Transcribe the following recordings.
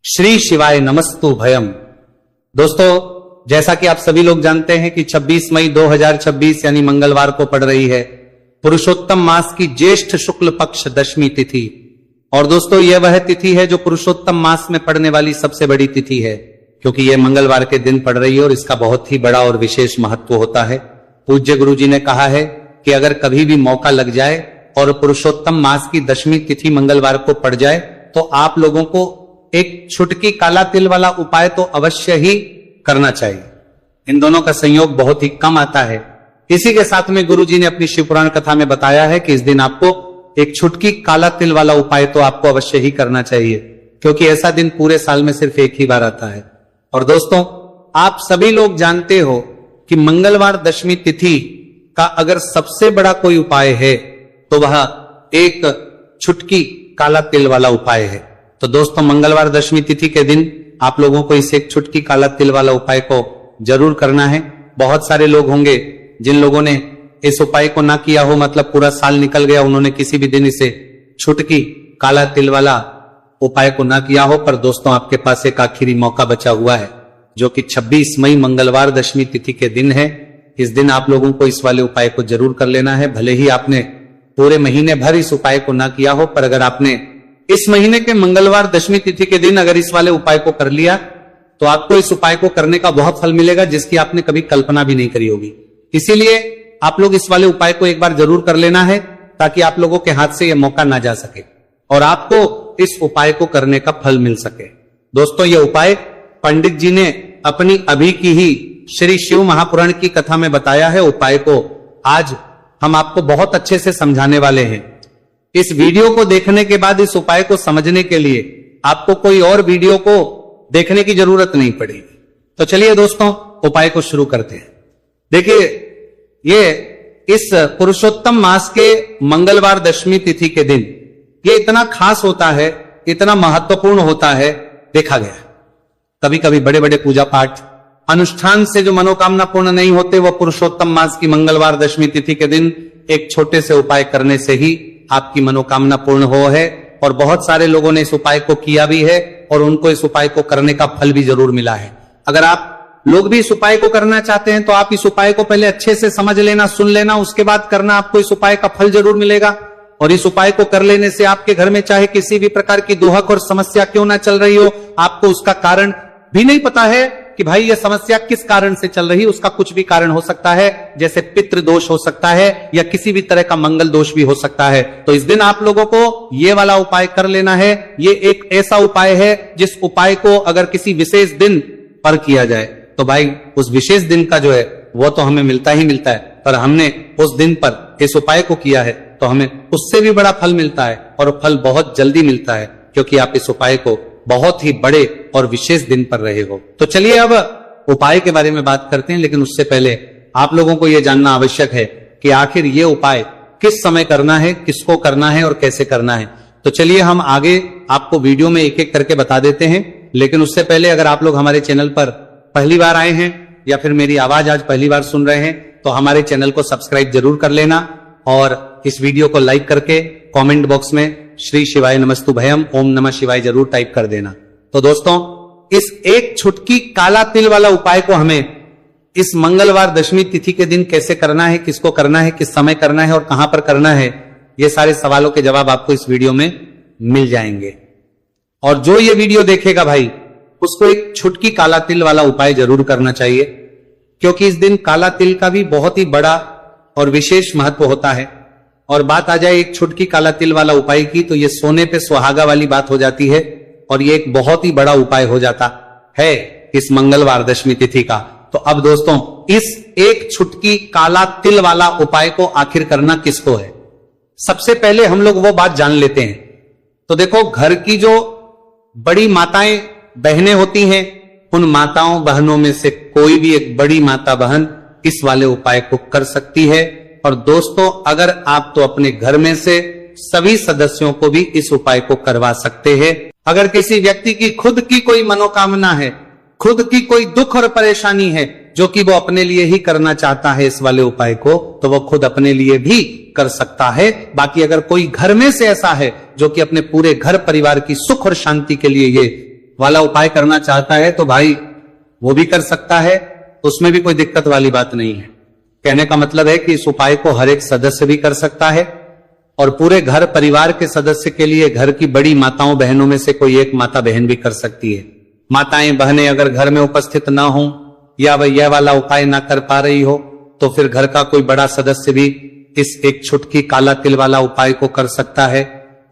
श्री शिवाय नमस्तु भयम। दोस्तों, जैसा कि आप सभी लोग जानते हैं कि 26 मई 2026 यानी मंगलवार को पड़ रही है पुरुषोत्तम मास की ज्येष्ठ शुक्ल पक्ष दशमी तिथि। और दोस्तों, यह वह तिथि है जो पुरुषोत्तम मास में पड़ने वाली सबसे बड़ी तिथि है, क्योंकि यह मंगलवार के दिन पड़ रही है और इसका बहुत ही बड़ा और विशेष महत्व होता है। पूज्य गुरु जी ने कहा है कि अगर कभी भी मौका लग जाए और पुरुषोत्तम मास की दशमी तिथि मंगलवार को पड़ जाए तो आप लोगों को एक छुटकी काला तिल वाला उपाय तो अवश्य ही करना चाहिए। इन दोनों का संयोग बहुत ही कम आता है। इसी के साथ में गुरु जी ने अपनी शिवपुराण कथा में बताया है कि इस दिन आपको एक छुटकी काला तिल वाला उपाय तो आपको अवश्य ही करना चाहिए, क्योंकि ऐसा दिन पूरे साल में सिर्फ एक ही बार आता है। और दोस्तों, आप सभी लोग जानते हो कि मंगलवार दशमी तिथि का अगर सबसे बड़ा कोई उपाय है तो वह एक छुटकी काला तिल वाला उपाय है। तो दोस्तों, मंगलवार दशमी तिथि के दिन आप लोगों को इस एक छुटकी काला तिल वाला उपाय को जरूर करना है। बहुत सारे लोग होंगे जिन लोगों ने इस उपाय को ना किया हो, मतलब पूरा साल निकल गया, उन्होंने किसी भी दिन इसे छुटकी काला तिल वाला उपाय को ना किया हो। पर दोस्तों, आपके पास एक आखिरी मौका बचा हुआ है, जो कि 26 मई मंगलवार दशमी तिथि के दिन है। इस दिन आप लोगों को इस वाले उपाय को जरूर कर लेना है। भले ही आपने पूरे महीने भर इस उपाय को ना किया हो, पर अगर आपने इस महीने के मंगलवार दशमी तिथि के दिन अगर इस वाले उपाय को कर लिया तो आपको इस उपाय को करने का बहुत फल मिलेगा, जिसकी आपने कभी कल्पना भी नहीं करी होगी। इसीलिए आप लोग इस वाले उपाय को एक बार जरूर कर लेना है, ताकि आप लोगों के हाथ से यह मौका ना जा सके और आपको इस उपाय को करने का फल मिल सके। दोस्तों, यह उपाय पंडित जी ने अपनी अभी की ही श्री शिव महापुराण की कथा में बताया है। उपाय को आज हम आपको बहुत अच्छे से समझाने वाले हैं। इस वीडियो को देखने के बाद इस उपाय को समझने के लिए आपको कोई और वीडियो को देखने की जरूरत नहीं पड़ेगी। तो चलिए दोस्तों, उपाय को शुरू करते हैं। देखिए, ये इस पुरुषोत्तम मास के मंगलवार दशमी तिथि के दिन ये इतना खास होता है, इतना महत्वपूर्ण होता है। देखा गया कभी कभी बड़े बड़े पूजा पाठ अनुष्ठान से जो मनोकामना पूर्ण नहीं होते, वह पुरुषोत्तम मास की मंगलवार दशमी तिथि के दिन एक छोटे से उपाय करने से ही आपकी मनोकामना पूर्ण हो है। और बहुत सारे लोगों ने इस उपाय को किया भी है और उनको इस उपाय को करने का फल भी जरूर मिला है। अगर आप लोग भी इस उपाय को करना चाहते हैं तो आप इस उपाय को पहले अच्छे से समझ लेना, सुन लेना, उसके बाद करना। आपको इस उपाय का फल जरूर मिलेगा। और इस उपाय को कर लेने से आपके घर में चाहे किसी भी प्रकार की दुहक और समस्या क्यों ना चल रही हो, आपको उसका कारण भी नहीं पता है कि भाई यह समस्या किस कारण से चल रही है। उसका कुछ भी कारण हो सकता है, जैसे पितृ दोष हो सकता है या किसी भी तरह का मंगल दोष भी हो सकता है। तो इस दिन आप लोगों को ये वाला उपाय कर लेना है। ये एक ऐसा उपाय है जिस उपाय को अगर किसी विशेष दिन पर किया जाए तो भाई उस विशेष दिन का जो है वो तो हमें मिलता ही मिलता है, पर हमने उस दिन पर इस उपाय को किया है तो हमें उससे भी बड़ा फल मिलता है, और फल बहुत जल्दी मिलता है, क्योंकि आप इस उपाय को बहुत ही बड़े और विशेष दिन पर रहे हो। तो चलिए अब उपाय के बारे में बात करते हैं, लेकिन उससे पहले आप लोगों को यह जानना आवश्यक है कि आखिर ये उपाय किस समय करना है, किसको करना है और कैसे करना है। तो चलिए हम आगे आपको वीडियो में एक एक करके बता देते हैं। लेकिन उससे पहले अगर आप लोग हमारे चैनल पर पहली बार आए हैं या फिर मेरी आवाज आज पहली बार सुन रहे हैं तो हमारे चैनल को सब्सक्राइब जरूर कर लेना, और इस वीडियो को लाइक करके कमेंट बॉक्स में श्री शिवाय नमस्तु भयम ओम नमः शिवाय जरूर टाइप कर देना। तो दोस्तों, इस एक छुटकी काला तिल वाला उपाय को हमें इस मंगलवार दशमी तिथि के दिन कैसे करना है, किसको करना है, किस समय करना है और कहां पर करना है, ये सारे सवालों के जवाब आपको इस वीडियो में मिल जाएंगे। और जो ये वीडियो देखेगा भाई, उसको एक छुटकी काला तिल वाला उपाय जरूर करना चाहिए, क्योंकि इस दिन काला तिल का भी बहुत ही बड़ा और विशेष महत्व होता है। और बात आ जाए एक छुटकी काला तिल वाला उपाय की, तो ये सोने पे सुहागा वाली बात हो जाती है, और ये एक बहुत ही बड़ा उपाय हो जाता है इस मंगलवार दशमी तिथि का। तो अब दोस्तों, इस एक छुटकी काला तिल वाला उपाय को आखिर करना किसको है, सबसे पहले हम लोग वो बात जान लेते हैं। तो देखो, घर की जो बड़ी माताएं बहनें होती हैं, उन माताओं बहनों में से कोई भी एक बड़ी माता बहन इस वाले उपाय को कर सकती है। और दोस्तों, अगर आप तो अपने घर में से सभी सदस्यों को भी इस उपाय को करवा सकते हैं। अगर किसी व्यक्ति की खुद की कोई मनोकामना है, खुद की कोई दुख और परेशानी है जो कि वो अपने लिए ही करना चाहता है इस वाले उपाय को, तो वो खुद अपने लिए भी कर सकता है। बाकी अगर कोई घर में से ऐसा है जो कि अपने पूरे घर परिवार की सुख और शांति के लिए ये वाला उपाय करना चाहता है तो भाई वो भी कर सकता है, उसमें भी कोई दिक्कत वाली बात नहीं है। कहने का मतलब है कि इस उपाय को हर एक सदस्य भी कर सकता है और पूरे घर परिवार के सदस्य के लिए घर की बड़ी माताओं बहनों में से कोई एक माता बहन भी कर सकती है। माताएं बहनें अगर घर में उपस्थित ना हो या वह यह वाला उपाय ना कर पा रही हो तो फिर घर का कोई बड़ा सदस्य भी इस एक छुटकी काला तिल वाला उपाय को कर सकता है,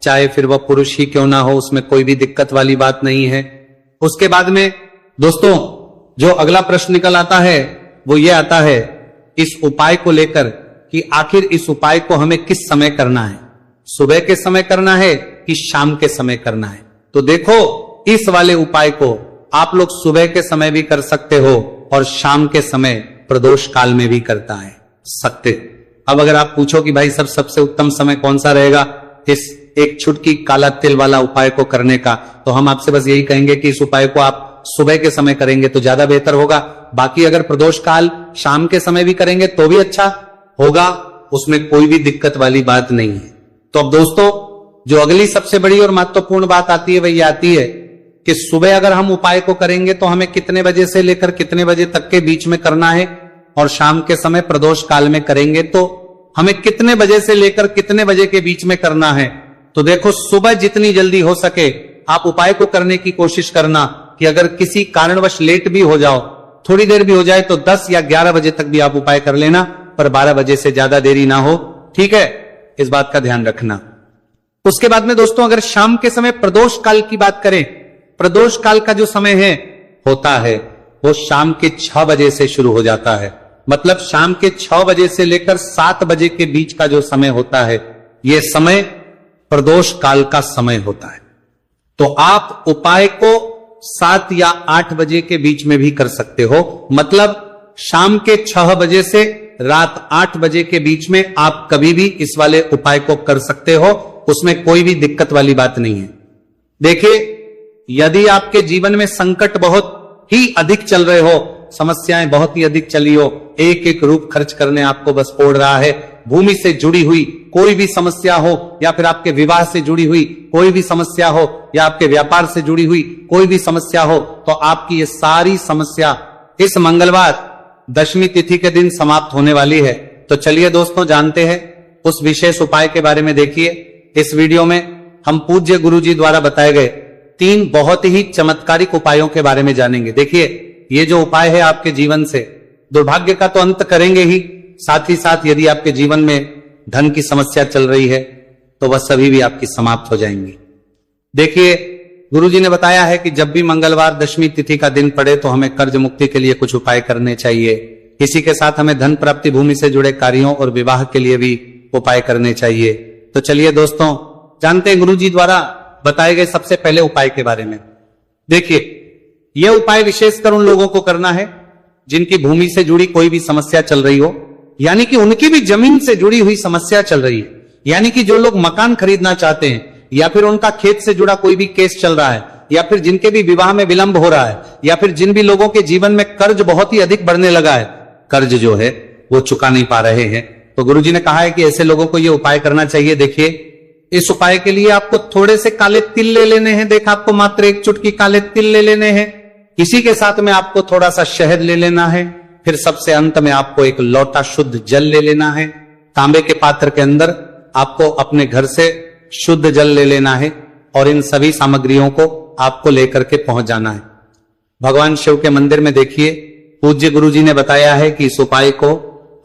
चाहे फिर वह पुरुष ही क्यों ना हो, उसमें कोई भी दिक्कत वाली बात नहीं है। उसके बाद में दोस्तों जो अगला प्रश्न निकल आता है वो ये आता है इस उपाय को लेकर कि आखिर इस उपाय को हमें किस समय करना है, सुबह के समय करना है कि शाम के समय करना है। तो देखो इस वाले उपाय को आप लोग सुबह के समय भी कर सकते हो और शाम के समय प्रदोष काल में भी करता है सकते। अब अगर आप पूछो कि भाई सबसे उत्तम समय कौन सा रहेगा इस एक छुटकी काला तिल वाला उपाय को करने का, तो हम आपसे बस यही कहेंगे कि इस उपाय को आप सुबह के समय करेंगे तो ज्यादा बेहतर होगा। बाकी अगर प्रदोष काल शाम के समय भी करेंगे तो भी अच्छा होगा, उसमें कोई भी दिक्कत वाली बात नहीं है। तो अब दोस्तों जो अगली सबसे बड़ी और महत्वपूर्ण बात आती है वही आती है कि सुबह अगर हम उपाय को करेंगे तो हमें कितने बजे से लेकर कितने बजे तक के बीच में करना है और शाम के समय प्रदोष काल में करेंगे तो हमें कितने बजे से लेकर कितने बजे के बीच में करना है। तो देखो सुबह जितनी जल्दी हो सके आप उपाय को करने की कोशिश करना कि अगर किसी कारणवश लेट भी हो जाओ, थोड़ी देर भी हो जाए तो 10 या 11 बजे तक भी आप उपाय कर लेना, पर 12 बजे से ज्यादा देरी ना हो, ठीक है, इस बात का ध्यान रखना। उसके बाद में दोस्तों अगर शाम के समय प्रदोष काल की बात करें, प्रदोष काल का जो समय है होता है वो शाम के 6 बजे से शुरू हो जाता है। मतलब शाम के 6 बजे से लेकर 7 बजे के बीच का जो समय होता है यह समय प्रदोष काल का समय होता है। तो आप उपाय को 7 या 8 बजे के बीच में भी कर सकते हो। मतलब शाम के 6 बजे से रात 8 बजे के बीच में आप कभी भी इस वाले उपाय को कर सकते हो, उसमें कोई भी दिक्कत वाली बात नहीं है। देखिए यदि आपके जीवन में संकट बहुत ही अधिक चल रहे हो, समस्याएं बहुत ही अधिक चली हो, एक एक रूप खर्च करने आपको बस ओढ़ रहा है, भूमि से जुड़ी हुई कोई भी समस्या हो या फिर आपके विवाह से जुड़ी हुई कोई भी समस्या हो या आपके व्यापार से जुड़ी हुई कोई भी समस्या हो, तो आपकी ये सारी समस्या इस मंगलवार दशमी तिथि के दिन समाप्त होने वाली है। तो चलिए दोस्तों जानते हैं उस विशेष उपाय के बारे में। देखिए इस वीडियो में हम पूज्य गुरुजी द्वारा बताए गए 3 बहुत ही चमत्कारिक उपायों के बारे में जानेंगे। देखिए ये जो उपाय है आपके जीवन से दुर्भाग्य का तो अंत करेंगे ही, साथ ही साथ यदि आपके जीवन में धन की समस्या चल रही है तो वह सभी भी आपकी समाप्त हो जाएंगी। देखिए गुरुजी ने बताया है कि जब भी मंगलवार दशमी तिथि का दिन पड़े तो हमें कर्ज मुक्ति के लिए कुछ उपाय करने चाहिए। इसी के साथ हमें धन प्राप्ति, भूमि से जुड़े कार्यों और विवाह के लिए भी उपाय करने चाहिए। तो चलिए दोस्तों जानते हैं गुरुजी द्वारा बताए गए सबसे पहले उपाय के बारे में। देखिए यह उपाय विशेषकर उन लोगों को करना है जिनकी भूमि से जुड़ी कोई भी समस्या चल रही हो, यानी कि उनकी भी जमीन से जुड़ी हुई समस्या चल रही है, यानी कि जो लोग मकान खरीदना चाहते हैं या फिर उनका खेत से जुड़ा कोई भी केस चल रहा है या फिर जिनके भी विवाह में विलंब हो रहा है या फिर जिन भी लोगों के जीवन में कर्ज बहुत ही अधिक बढ़ने लगा है, कर्ज जो है वो चुका नहीं पा रहे हैं, तो गुरुजी ने कहा है कि ऐसे लोगों को ये उपाय करना चाहिए। देखिए इस उपाय के लिए आपको थोड़े से काले तिल ले लेने हैं। देखा आपको मात्र 1 चुटकी काले तिल ले लेने हैं। इसी के साथ में आपको थोड़ा सा शहद ले लेना है। फिर सबसे अंत में आपको एक लोटा शुद्ध जल ले लेना है। तांबे के पात्र के अंदर आपको अपने घर से शुद्ध जल ले लेना है और इन सभी सामग्रियों को आपको लेकर के पहुंच जाना है। भगवान शिव के मंदिर में देखिए पूज्य गुरुजी ने बताया है कि इस उपाय को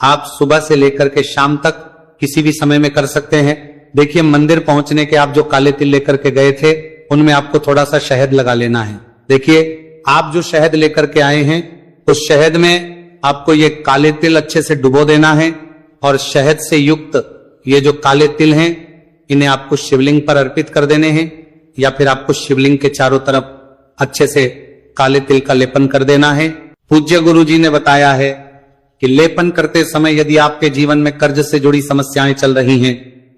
आप सुबह से लेकर के शाम तक किसी भी समय में कर सकते हैं। देखिए मंदिर पहुंचने के आप जो काले तिल लेकर के गए थे उनमें आपको थोड़ा सा शहद लगा लेना है। देखिए आप जो शहद लेकर के आए हैं उस शहद में आपको ये काले तिल अच्छे से डुबो देना है और शहद से युक्त ये जो काले तिल हैं इन्हें आपको शिवलिंग पर अर्पित कर देने हैं या फिर आपको शिवलिंग के चारों तरफ अच्छे से काले तिल का लेपन कर देना है। पूज्य गुरुजी ने बताया है कि लेपन करते समय यदि आपके जीवन में कर्ज से जुड़ी समस्याएं चल रही हैं,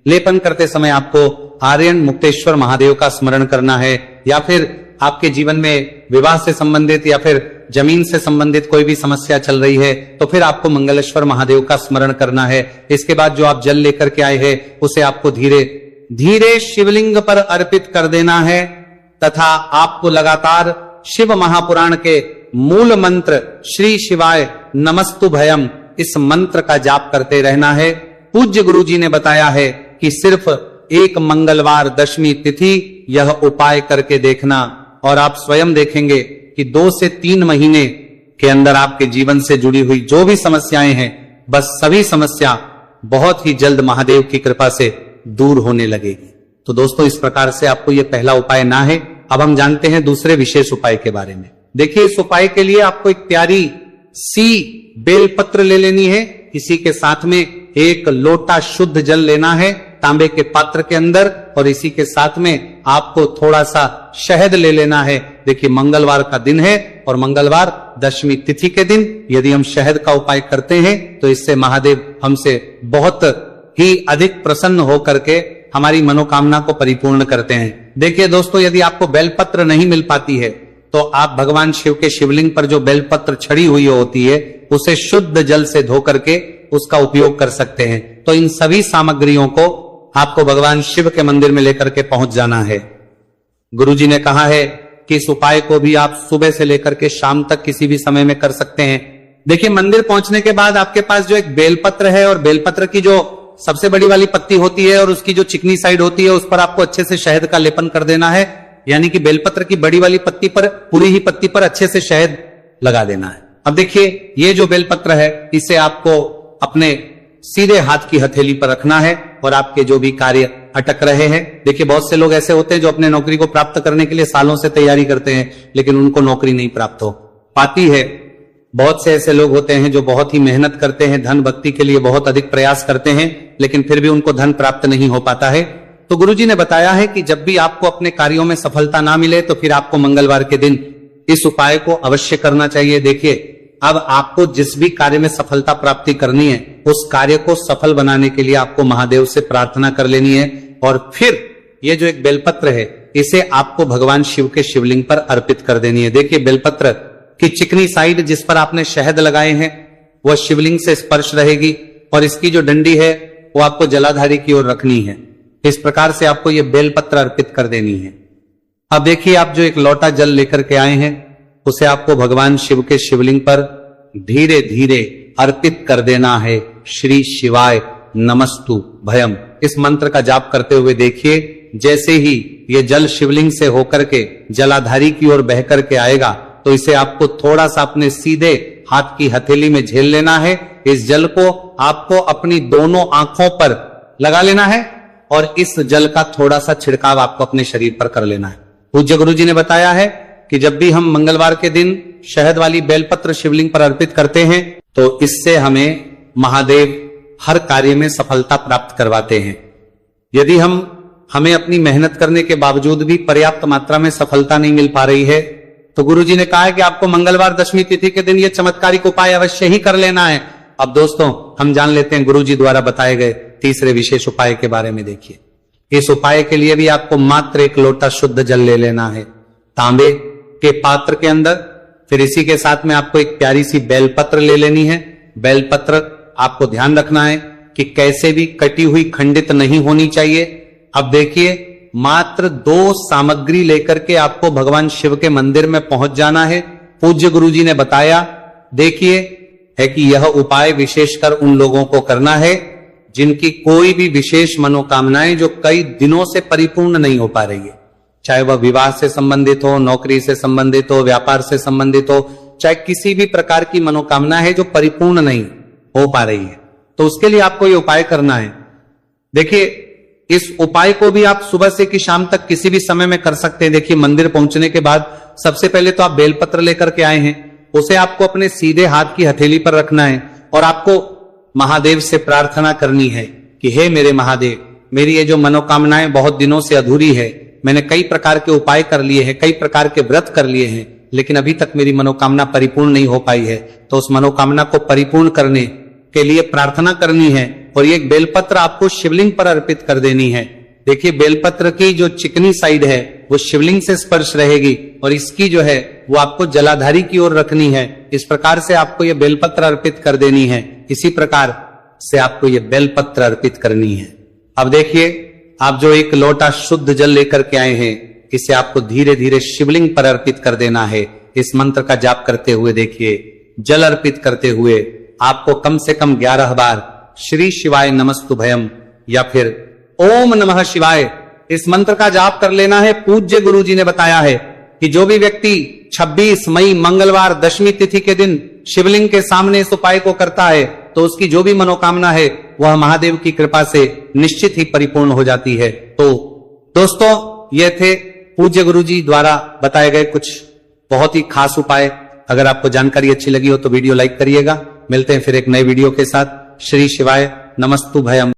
लेपन करते समय आपको आर्यन मुक्तेश्वर महादेव का स्मरण करना है या फिर आपके जीवन में विवाह से संबंधित या फिर जमीन से संबंधित कोई भी समस्या चल रही है तो फिर आपको मंगलेश्वर महादेव का स्मरण करना है। इसके बाद जो आप जल लेकर के आए हैं उसे आपको धीरे धीरे शिवलिंग पर अर्पित कर देना है तथा आपको लगातार शिव महापुराण के मूल मंत्र श्री शिवाय नमस्तु भयम इस मंत्र का जाप करते रहना है। पूज्य गुरु जी ने बताया है कि सिर्फ एक मंगलवार दशमी तिथि यह उपाय करके देखना और आप स्वयं देखेंगे कि 2 से 3 महीने के अंदर आपके जीवन से जुड़ी हुई जो भी समस्याएं हैं, बस सभी समस्या बहुत ही जल्द महादेव की कृपा से दूर होने लगेगी। तो दोस्तों, इस प्रकार से आपको यह पहला उपाय ना है। अब हम जानते हैं दूसरे विशेष उपाय के बारे में। देखिए, इस उपाय के लिए आपको एक प्यारी सी बेलपत्र ले लेनी है। इसी के साथ में 1 लोटा शुद्ध जल लेना है तांबे के पात्र के अंदर, और इसी के साथ में आपको थोड़ा सा शहद ले लेना है। देखिए, मंगलवार का दिन है और मंगलवार दशमी तिथि के दिन यदि हम शहद का उपाय करते हैं तो इससे महादेव हमसे बहुत ही अधिक प्रसन्न होकर के हमारी मनोकामना को परिपूर्ण करते हैं। देखिए दोस्तों, यदि आपको बेलपत्र नहीं मिल पाती है तो आप भगवान शिव के शिवलिंग पर जो बेलपत्र छड़ी हुई होती है उसे शुद्ध जल से धो करके उसका उपयोग कर सकते हैं। तो इन सभी सामग्रियों को आपको भगवान शिव के मंदिर में लेकर के पहुंच जाना है। गुरुजी ने कहा है कि इस उपाय को भी आप सुबह से लेकर के शाम तक किसी भी समय में कर सकते हैं। देखिए, मंदिर पहुंचने के बाद आपके पास जो एक बेलपत्र है और बेलपत्र की जो सबसे बड़ी वाली पत्ती होती है और उसकी जो चिकनी साइड होती है उस पर आपको अच्छे से शहद का लेपन कर देना है। यानी कि बेलपत्र की बड़ी वाली पत्ती पर, पूरी ही पत्ती पर अच्छे से शहद लगा देना है। अब देखिए, ये जो बेलपत्र है इसे आपको अपने सीधे हाथ की हथेली पर रखना है और आपके जो भी कार्य अटक रहे हैं। देखिए, बहुत से लोग ऐसे होते हैं जो अपने नौकरी को प्राप्त करने के लिए सालों से तैयारी करते हैं लेकिन उनको नौकरी नहीं प्राप्त हो पाती है। बहुत से ऐसे लोग होते हैं जो बहुत ही मेहनत करते हैं, धन भक्ति के लिए बहुत अधिक प्रयास करते हैं लेकिन फिर भी उनको धन प्राप्त नहीं हो पाता है। तो गुरुजी ने बताया है कि जब भी आपको अपने कार्यों में सफलता ना मिले तो फिर आपको मंगलवार के दिन इस उपाय को अवश्य करना चाहिए। देखिए, अब आपको जिस भी कार्य में सफलता प्राप्ति करनी है उस कार्य को सफल बनाने के लिए आपको महादेव से प्रार्थना कर लेनी है और फिर ये जो एक बेलपत्र है इसे आपको भगवान शिव के शिवलिंग पर अर्पित कर देनी है। देखिए, बेलपत्र की चिकनी साइड जिस पर आपने शहद लगाए हैं वह शिवलिंग से स्पर्श रहेगी और इसकी जो डंडी है वो आपको जलाधारी की ओर रखनी है। इस प्रकार से आपको ये बेलपत्र अर्पित कर देनी है। अब देखिए, आप जो एक लोटा जल लेकर के आए हैं उसे आपको भगवान शिव के शिवलिंग पर धीरे धीरे अर्पित कर देना है। श्री शिवाय नमस्तु भयम इस मंत्र का जाप करते हुए देखिए, जैसे ही ये जल शिवलिंग से होकर के जलाधारी की ओर बह करके आएगा तो इसे आपको थोड़ा सा अपने सीधे हाथ की हथेली में झेल लेना है। इस जल को आपको अपनी दोनों आंखों पर लगा लेना है और इस जल का थोड़ा सा छिड़काव आपको अपने शरीर पर कर लेना है। पूज्य गुरु जी ने बताया है कि जब भी हम मंगलवार के दिन शहद वाली बेलपत्र शिवलिंग पर अर्पित करते हैं तो इससे हमें महादेव हर कार्य में सफलता प्राप्त करवाते हैं। यदि हमें अपनी मेहनत करने के बावजूद भी पर्याप्त मात्रा में सफलता नहीं मिल पा रही है तो गुरुजी ने कहा है कि आपको मंगलवार दशमी तिथि के दिन यह चमत्कारिक उपाय अवश्य ही कर लेना है। अब दोस्तों, हम जान लेते हैं गुरुजी द्वारा बताए गए तीसरे विशेष उपाय के बारे में। देखिए, इस उपाय के लिए भी आपको मात्र 1 लोटा शुद्ध जल ले लेना है तांबे के पात्र के अंदर। फिर इसी के साथ में आपको एक प्यारी सी बेलपत्र ले लेनी है। बेलपत्र आपको ध्यान रखना है कि कैसे भी कटी हुई खंडित नहीं होनी चाहिए। अब देखिए, मात्र 2 सामग्री लेकर के आपको भगवान शिव के मंदिर में पहुंच जाना है। पूज्य गुरुजी ने बताया, देखिए, है कि यह उपाय विशेषकर उन लोगों को करना है जिनकी कोई भी विशेष मनोकामनाएं जो कई दिनों से परिपूर्ण नहीं हो पा रही है, चाहे वह विवाह से संबंधित हो, नौकरी से संबंधित हो, व्यापार से संबंधित हो, चाहे किसी भी प्रकार की मनोकामना है जो परिपूर्ण नहीं हो पा रही है, तो उसके लिए आपको यह उपाय करना है। देखिए, इस उपाय को भी आप सुबह से कि शाम तक किसी भी समय में कर सकते हैं। देखिए, मंदिर पहुंचने के बाद सबसे पहले तो आप बेलपत्र लेकर के आए हैं, उसे आपको अपने सीधे हाथ की हथेली पर रखना है और आपको महादेव से प्रार्थना करनी है कि हे मेरे महादेव, मेरी ये जो मनोकामनाएं बहुत दिनों से अधूरी है, मैंने कई प्रकार के उपाय कर लिए हैं, कई प्रकार के व्रत कर लिए हैं, लेकिन अभी तक मेरी मनोकामना परिपूर्ण नहीं हो पाई है। तो उस मनोकामना को परिपूर्ण करने के लिए प्रार्थना करनी है और ये बेलपत्र आपको शिवलिंग पर अर्पित कर देनी है। देखिए, बेलपत्र की जो चिकनी साइड है वो शिवलिंग से स्पर्श रहेगी और इसकी जो है वो आपको जलाधारी की ओर रखनी है। इस प्रकार से आपको ये बेलपत्र अर्पित कर देनी है। इसी प्रकार से आपको ये बेलपत्र अर्पित करनी है। अब देखिए, आप जो 1 लोटा शुद्ध जल लेकर के आए हैं इसे आपको धीरे धीरे शिवलिंग पर अर्पित कर देना है। इस मंत्र का जाप करते हुए देखिए, जल अर्पित करते हुए आपको कम से कम 11 बार श्री शिवाय नमस्तुभयम या फिर ओम नमः शिवाय इस मंत्र का जाप कर लेना है। पूज्य गुरु जी ने बताया है कि जो भी व्यक्ति 26 मई मंगलवार दशमी तिथि के दिन शिवलिंग के सामने इस उपाय को करता है तो उसकी जो भी मनोकामना है वह महादेव की कृपा से निश्चित ही परिपूर्ण हो जाती है। तो दोस्तों, ये थे पूज्य गुरु जी द्वारा बताए गए कुछ बहुत ही खास उपाय। अगर आपको जानकारी अच्छी लगी हो तो वीडियो लाइक करिएगा। मिलते हैं फिर एक नए वीडियो के साथ। श्री शिवाय नमस्तुभयम।